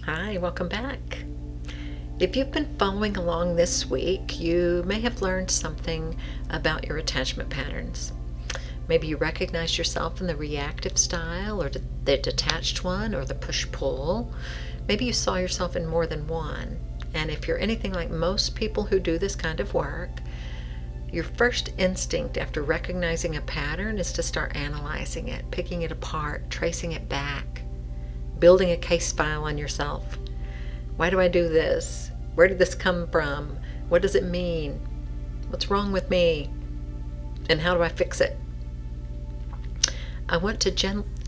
Hi, welcome back. If you've been following along this week, you may have learned something about your attachment patterns. Maybe you recognized yourself in the reactive style, or the detached one, or the push-pull. Maybe you saw yourself in more than one. And if you're anything like most people who do this kind of work, your first instinct after recognizing a pattern is to start analyzing it, picking it apart, tracing it back, building a case file on yourself. Why do I do this? Where did this come from? What does it mean? What's wrong with me? And how do I fix it? I want to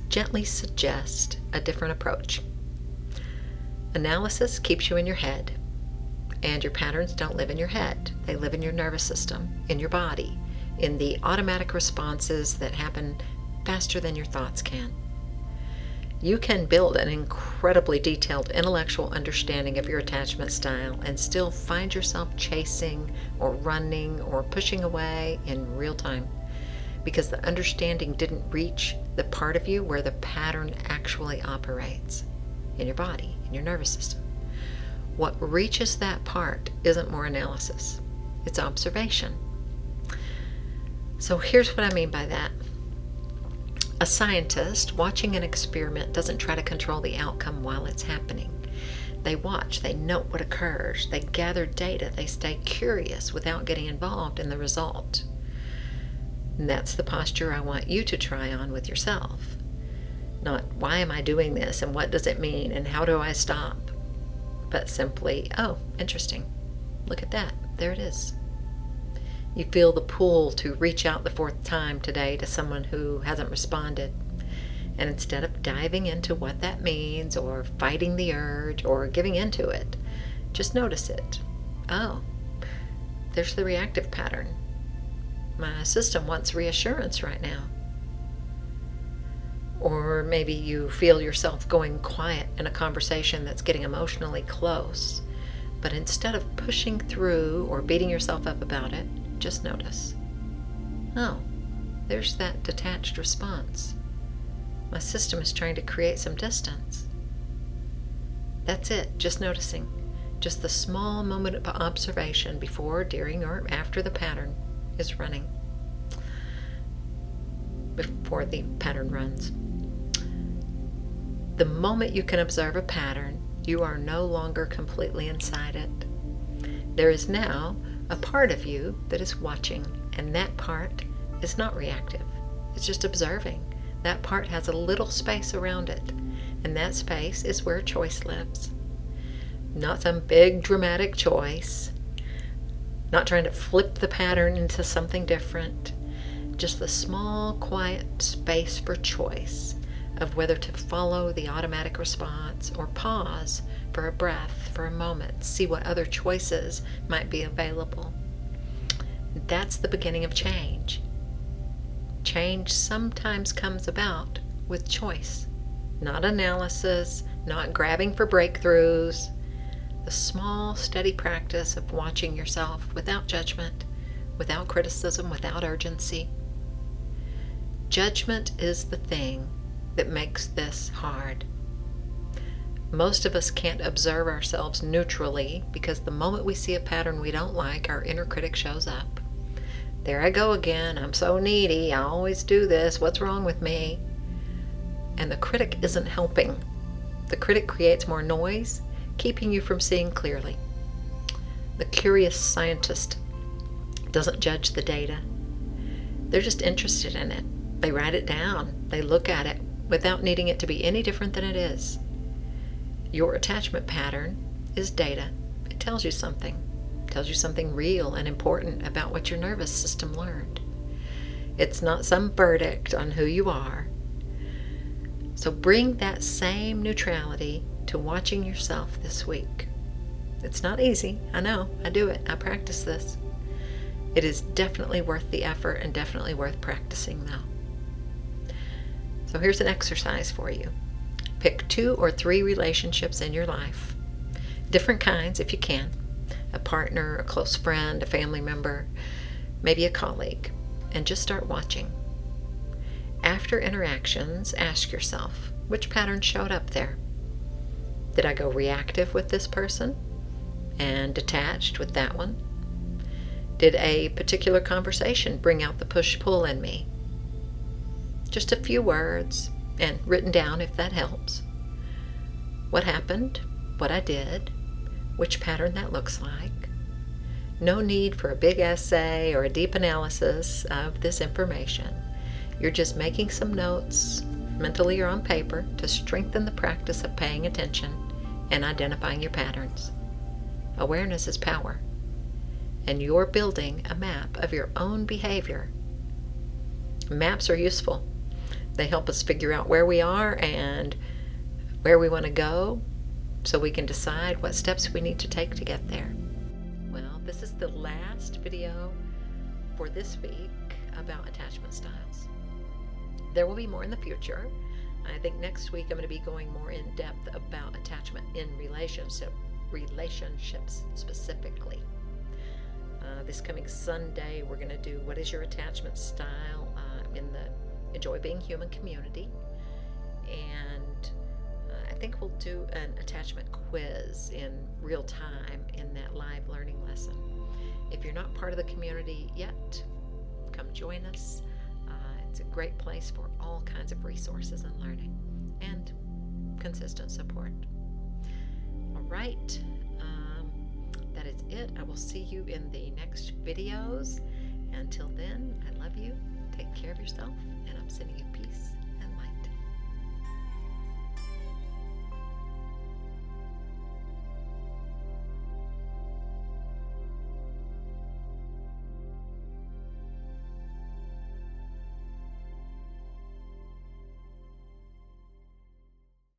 gently suggest a different approach. Analysis keeps you in your head, and your patterns don't live in your head. They live in your nervous system, in your body, in the automatic responses that happen faster than your thoughts can. You can build an incredibly detailed intellectual understanding of your attachment style and still find yourself chasing or running or pushing away in real time, because the understanding didn't reach the part of you where the pattern actually operates, in your body, in your nervous system. What reaches that part isn't more analysis, it's observation. So here's what I mean by that. A scientist watching an experiment doesn't try to control the outcome while it's happening. They watch, they note what occurs, they gather data, they stay curious without getting involved in the result. And that's the posture I want you to try on with yourself. Not, why am I doing this and what does it mean and how do I stop? But simply, oh, interesting. Look at that. There it is. You feel the pull to reach out the fourth time today to someone who hasn't responded. And instead of diving into what that means or fighting the urge or giving into it, just notice it. Oh, there's the reactive pattern. My system wants reassurance right now. Or maybe you feel yourself going quiet in a conversation that's getting emotionally close. But instead of pushing through or beating yourself up about it, just notice. Oh, there's that detached response. My system is trying to create some distance. That's it, just noticing. Just the small moment of observation before, during, or after the pattern is running. Before the pattern runs. The moment you can observe a pattern, you are no longer completely inside it. There is now a part of you that is watching, and that part is not reactive. It's just observing. That part has a little space around it, and that space is where choice lives. Not some big dramatic choice, not trying to flip the pattern into something different, just the small, quiet space for choice of whether to follow the automatic response or pause for a breath, for a moment, see what other choices might be available. That's the beginning of change. Change sometimes comes about with choice, not analysis, not grabbing for breakthroughs. The small, steady practice of watching yourself without judgment, without criticism, without urgency. Judgment is the thing that makes this hard. Most of us can't observe ourselves neutrally because the moment we see a pattern we don't like, our inner critic shows up. There I go again. I'm so needy. I always do this. What's wrong with me? And the critic isn't helping. The critic creates more noise, keeping you from seeing clearly. The curious scientist doesn't judge the data. They're just interested in it. They write it down. They look at it without needing it to be any different than it is. Your attachment pattern is data. It tells you something. It tells you something real and important about what your nervous system learned. It's not some verdict on who you are. So bring that same neutrality to watching yourself this week. It's not easy. I know. I do it. I practice this. It is definitely worth the effort and definitely worth practicing, though. So here's an exercise for you. Pick 2 or 3 relationships in your life, different kinds if you can, a partner, a close friend, a family member, maybe a colleague, and just start watching. After interactions, ask yourself, which pattern showed up there? Did I go reactive with this person and detached with that one? Did a particular conversation bring out the push-pull in me? Just a few words, and written down if that helps. What happened, what I did, which pattern that looks like. No need for a big essay or a deep analysis of this information. You're just making some notes, mentally or on paper, to strengthen the practice of paying attention and identifying your patterns. Awareness is power, and you're building a map of your own behavior. Maps are useful. They help us figure out where we are and where we want to go, so we can decide what steps we need to take to get there. Well, this is the last video for this week about attachment styles. There will be more in the future. I think next week I'm going to be going more in depth about attachment in relationships specifically. This coming Sunday we're going to do what is your attachment style in the Enjoy Being Human community, and I think we'll do an attachment quiz in real time in that live learning lesson. If you're not part of the community yet, come join us. It's a great place for all kinds of resources and learning and consistent support. All right, that is it. I will see you in the next videos. Until then, I love you. Take care of yourself, and I'm sending you peace